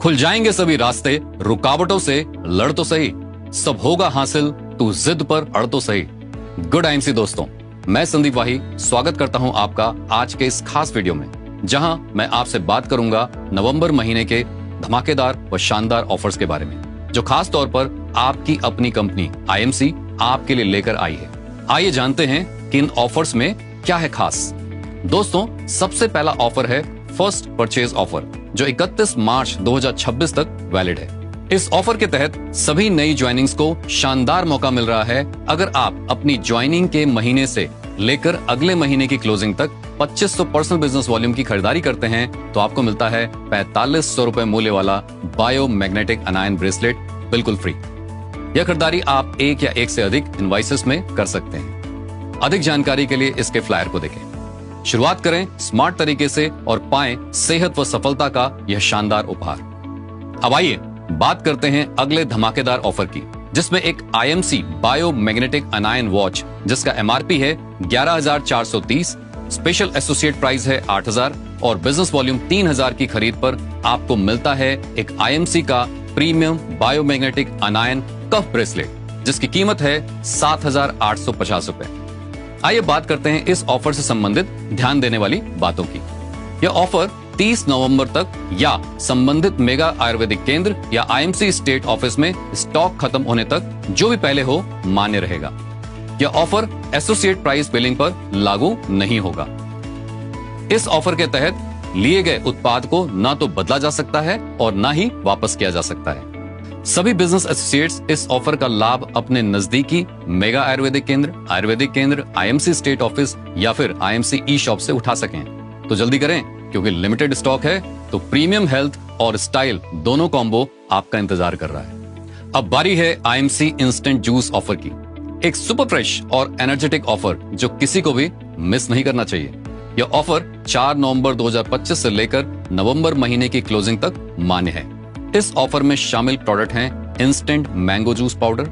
खुल जाएंगे सभी रास्ते, रुकावटों से लड़ तो सही, सब होगा हासिल, तू जिद पर अड़ तो सही। गुड आईएमसी दोस्तों, मैं संदीप वाही स्वागत करता हूं आपका आज के इस खास वीडियो में, जहां मैं आपसे बात करूंगा नवंबर महीने के धमाकेदार व शानदार ऑफर्स के बारे में, जो खास तौर पर आपकी अपनी कंपनी आईएमसी आपके लिए लेकर आई है। आइए जानते हैं कि इन ऑफर्स में क्या है खास। दोस्तों, सबसे पहला ऑफर है फर्स्ट परचेज ऑफर, जो 31 मार्च 2026 तक वैलिड है। इस ऑफर के तहत सभी नई ज्वाइनिंग्स को शानदार मौका मिल रहा है। अगर आप अपनी ज्वाइनिंग के महीने से लेकर अगले महीने की क्लोजिंग तक 2500 पर्सनल बिजनेस वॉल्यूम की खरीदारी करते हैं तो आपको मिलता है 4500 रुपए मूल्य वाला बायोमैग्नेटिक अनायन ब्रेसलेट बिल्कुल फ्री। यह खरीदारी आप एक या एक से अधिक इनवॉइसेस में कर सकते हैं। अधिक जानकारी के लिए इसके फ्लायर को देखें। शुरुआत करें स्मार्ट तरीके से और पाएं सेहत व सफलता का यह शानदार उपहार। अब आइए बात करते हैं अगले धमाकेदार ऑफर की, जिसमें एक आईएमसी बायोमैग्नेटिक अनायन वॉच, जिसका एमआरपी है 11,430, स्पेशल एसोसिएट प्राइस है 8,000 और बिजनेस वॉल्यूम 3,000 की खरीद पर आपको मिलता है एक आईएमसी का प्रीमियम बायोमैग्नेटिक अनायन कफ ब्रेसलेट, जिसकी कीमत है 7,850 रुपए। आइए बात करते हैं इस ऑफर से संबंधित ध्यान देने वाली बातों की। यह ऑफर 30 नवंबर तक या संबंधित मेगा आयुर्वेदिक केंद्र या आईएमसी स्टेट ऑफिस में स्टॉक खत्म होने तक जो भी पहले हो मान्य रहेगा। यह ऑफर एसोसिएट प्राइस बिलिंग पर लागू नहीं होगा। इस ऑफर के तहत लिए गए उत्पाद को ना तो बदला जा सकता है और ना ही वापस किया जा सकता है। सभी बिजनेस एसोसिएट्स इस ऑफर का लाभ अपने नजदीकी मेगा आयुर्वेदिक केंद्र, आईएमसी स्टेट ऑफिस या फिर आईएमसी ई शॉप से उठा सकें। तो जल्दी करें, क्योंकि लिमिटेड स्टॉक है, तो प्रीमियम हेल्थ और स्टाइल दोनों कॉम्बो आपका इंतजार कर रहा है। अब बारी है आईएमसी इंस्टेंट जूस ऑफर की, एक सुपर फ्रेश और एनर्जेटिक ऑफर जो किसी को भी मिस नहीं करना चाहिए। यह ऑफर 4 नवंबर 2025 से लेकर नवंबर महीने की क्लोजिंग तक मान्य है। इस ऑफर में शामिल प्रोडक्ट हैं instant mango juice powder,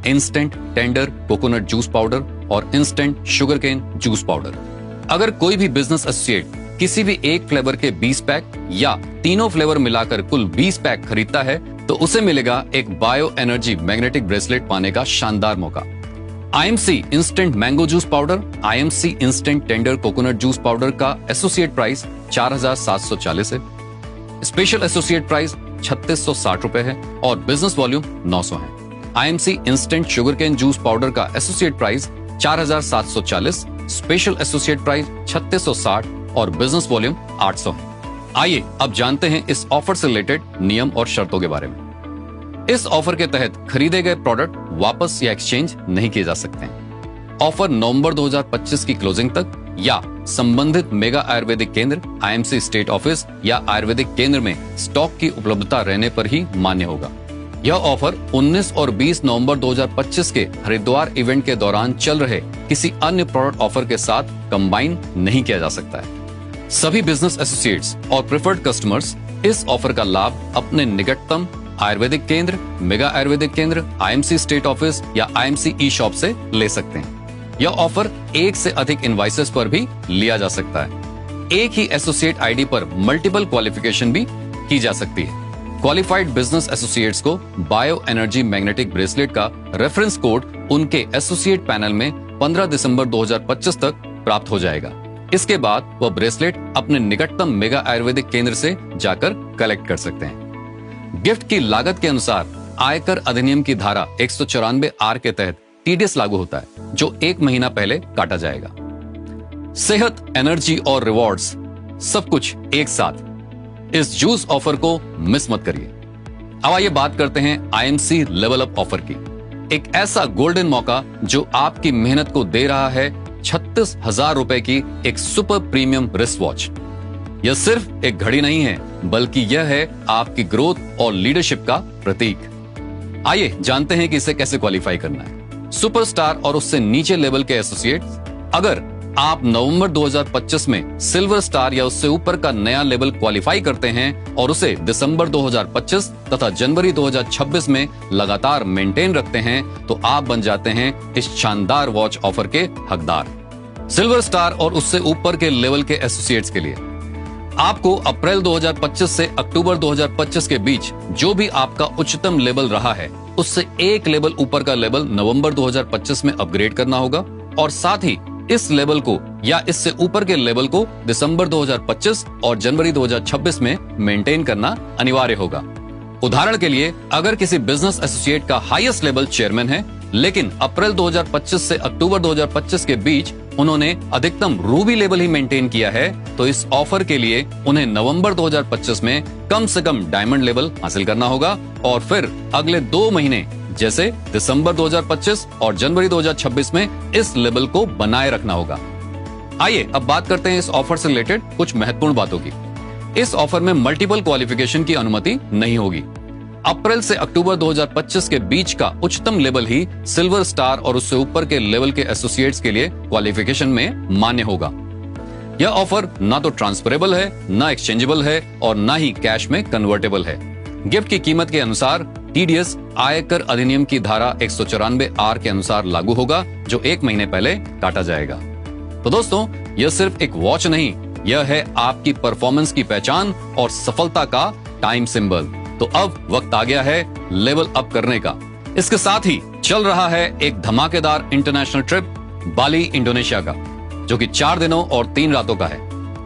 instant tender coconut juice powder और इंस्टेंट शुगरकेन जूस पाउडर। अगर कोई भी बिजनेस एसोसिएट किसी भी एक फ्लेवर के 20 पैक या तीनों फ्लेवर मिलाकर कुल 20 पैक खरीदता है तो उसे मिलेगा एक बायो एनर्जी मैग्नेटिक ब्रेसलेट पाने का शानदार मौका। IMC instant mango juice powder, IMC instant tender coconut juice powder का एसोसिएट प्राइस 4,740 है, स्पेशल एसोसिएट प्राइस 3,660 रुपए है और बिजनेस वॉल्यूम 900 है। IMC instant sugarcane juice powder का associate price 4,740, special associate price 3,660 और बिजनेस वॉल्यूम 800 है। आइए अब जानते हैं इस ऑफर से रिलेटेड नियम और शर्तों के बारे में। इस ऑफर के तहत खरीदे गए प्रोडक्ट वापस या एक्सचेंज नहीं किए जा सकते हैं। ऑफर नवंबर 2025 की क्लोजिंग तक या संबंधित मेगा आयुर्वेदिक केंद्र, आईएमसी स्टेट ऑफिस या आयुर्वेदिक केंद्र में स्टॉक की उपलब्धता रहने पर ही मान्य होगा। यह ऑफर 19 और 20 नवंबर 2025 के हरिद्वार इवेंट के दौरान चल रहे किसी अन्य प्रोडक्ट ऑफर के साथ कंबाइन नहीं किया जा सकता है। सभी बिजनेस एसोसिएट्स और प्रेफर्ड कस्टमर्स इस ऑफर का लाभ अपने निकटतम आयुर्वेदिक केंद्र, मेगा आयुर्वेदिक केंद्र, आईएमसी स्टेट ऑफिस या आईएमसी ई शॉप से ले सकते हैं। यह ऑफर एक से अधिक इनवॉइसेस पर भी लिया जा सकता है। एक ही एसोसिएट आईडी पर मल्टीपल क्वालिफिकेशन भी की जा सकती है। क्वालिफाइड बिजनेस एसोसिएट्स को बायो एनर्जी मैग्नेटिक ब्रेसलेट का रेफरेंस कोड उनके एसोसिएट पैनल में 15 दिसंबर 2025 तक प्राप्त हो जाएगा। इसके बाद वह ब्रेसलेट अपने निकटतम मेगा आयुर्वेदिक केंद्र से जाकर कलेक्ट कर सकते हैं। गिफ्ट की लागत के अनुसार आयकर अधिनियम की धारा 194 आर के तहत टीडीएस लागू होता है, जो 1 महीना पहले काटा जाएगा। सेहत, एनर्जी और रिवॉर्ड्स सब कुछ एक साथ। इस जूस ऑफर को मिस मत करिए। अब आइए बात करते हैं आईएमसी लेवल अप ऑफर की, एक ऐसा गोल्डन मौका जो आपकी मेहनत को दे रहा है 36,000 रुपए की एक सुपर प्रीमियम रिस्ट वॉच। यह सिर्फ एक घड़ी नहीं है, बल्कि यह है आपकी ग्रोथ और लीडरशिप का प्रतीक। आइए जानते हैं कि इसे कैसे क्वालिफाई करना है। सुपरस्टार और उससे नीचे लेवल के एसोसिएट्स, अगर आप नवंबर 2025 में सिल्वर स्टार या उससे ऊपर का नया लेवल क्वालिफाई करते हैं और उसे दिसंबर 2025 तथा जनवरी 2026 में लगातार मेंटेन रखते हैं, तो आप बन जाते हैं इस शानदार वॉच ऑफर के हकदार। सिल्वर स्टार और उससे ऊपर के लेवल के एसोसिएट्स के लिए आपको अप्रैल 2025 से अक्टूबर 2025 के बीच जो भी आपका उच्चतम लेवल रहा है उससे एक लेवल ऊपर का लेवल नवंबर 2025 में अपग्रेड करना होगा और साथ ही इस लेवल को या इससे ऊपर के लेवल को दिसंबर 2025 और जनवरी 2026 में मेंटेन करना अनिवार्य होगा। उदाहरण के लिए अगर किसी बिजनेस एसोसिएट का हाईएस्ट लेवल चेयरमैन है लेकिन अप्रैल 2025 से अक्टूबर 2025 के बीच उन्होंने अधिकतम रूबी लेवल ही मेंटेन किया है तो इस ऑफर के लिए उन्हें नवंबर 2025 में कम से कम डायमंड लेवल हासिल करना होगा और फिर अगले 2 महीने जैसे दिसंबर 2025 और जनवरी 2026 में इस लेवल को बनाए रखना होगा। आइए अब बात करते हैं इस ऑफर से रिलेटेड कुछ महत्वपूर्ण बातों की। इस ऑफर में मल्टीपल क्वालिफिकेशन की अनुमति नहीं होगी। अप्रैल से अक्टूबर 2025 के बीच का उच्चतम लेवल ही सिल्वर स्टार और उससे ऊपर के लेवल के एसोसिएट्स के लिए क्वालिफिकेशन में मान्य होगा। यह ऑफर ना तो ट्रांसफरेबल है, ना एक्सचेंजेबल है और ना ही कैश में कन्वर्टेबल है। गिफ्ट की कीमत के अनुसार टीडीएस आयकर अधिनियम की धारा 194 के अनुसार लागू होगा जो 1 महीने पहले काटा जाएगा। तो दोस्तों यह सिर्फ एक वॉच नहीं, यह है आपकी परफॉर्मेंस की पहचान और सफलता का टाइम सिंबल। तो अब वक्त आ गया है लेवल अप करने का। इसके साथ ही चल रहा है एक धमाकेदार इंटरनेशनल ट्रिप बाली इंडोनेशिया का जो कि 4 दिनों और 3 रातों का है।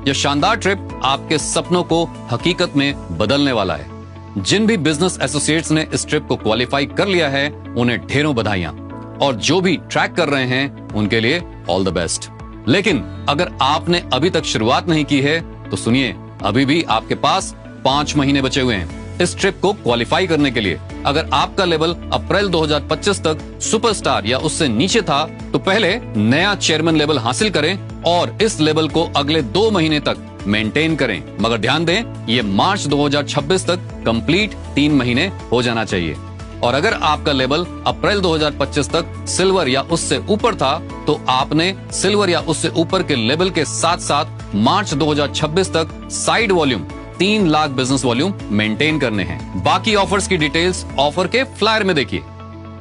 यह शानदार ट्रिप आपके सपनों को हकीकत में बदलने वाला है। जिन भी बिजनेस एसोसिएट्स ने इस ट्रिप को क्वालिफाई कर लिया है उन्हें ढेरों बधाइयां और जो भी ट्रैक कर रहे हैं उनके लिए ऑल द बेस्ट। लेकिन अगर आपने अभी तक शुरुआत नहीं की है तो सुनिए, अभी भी आपके पास 5 महीने बचे हुए हैं इस ट्रिप को क्वालिफाई करने के लिए। अगर आपका लेवल अप्रैल 2025 तक सुपरस्टार या उससे नीचे था तो पहले नया चेयरमैन लेवल हासिल करें और इस लेवल को अगले 2 महीने तक मेंटेन करें। मगर ध्यान दें ये मार्च 2026 तक कंप्लीट 3 महीने हो जाना चाहिए। और अगर आपका लेवल अप्रैल 2025 तक सिल्वर या उससे ऊपर था तो आपने सिल्वर या उससे ऊपर के लेवल के साथ साथ मार्च 2026 तक side volume 3 lakh business volume maintain करने हैं। बाकी ऑफर्स की डिटेल्स ऑफर के फ्लायर में देखिए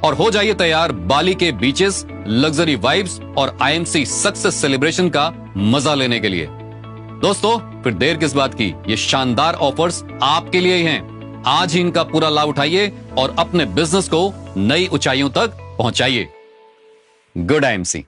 और हो जाइए तैयार बाली के बीचेस, लग्जरी वाइब्स और आईएमसी सक्सेस सेलिब्रेशन का मजा लेने के लिए। दोस्तों फिर देर किस बात की, ये शानदार ऑफर्स आपके लिए ही हैं। आज ही इनका पूरा लाभ उठाइए और अपने बिजनेस को नई ऊंचाइयों तक पहुंचाइए। Good IMC.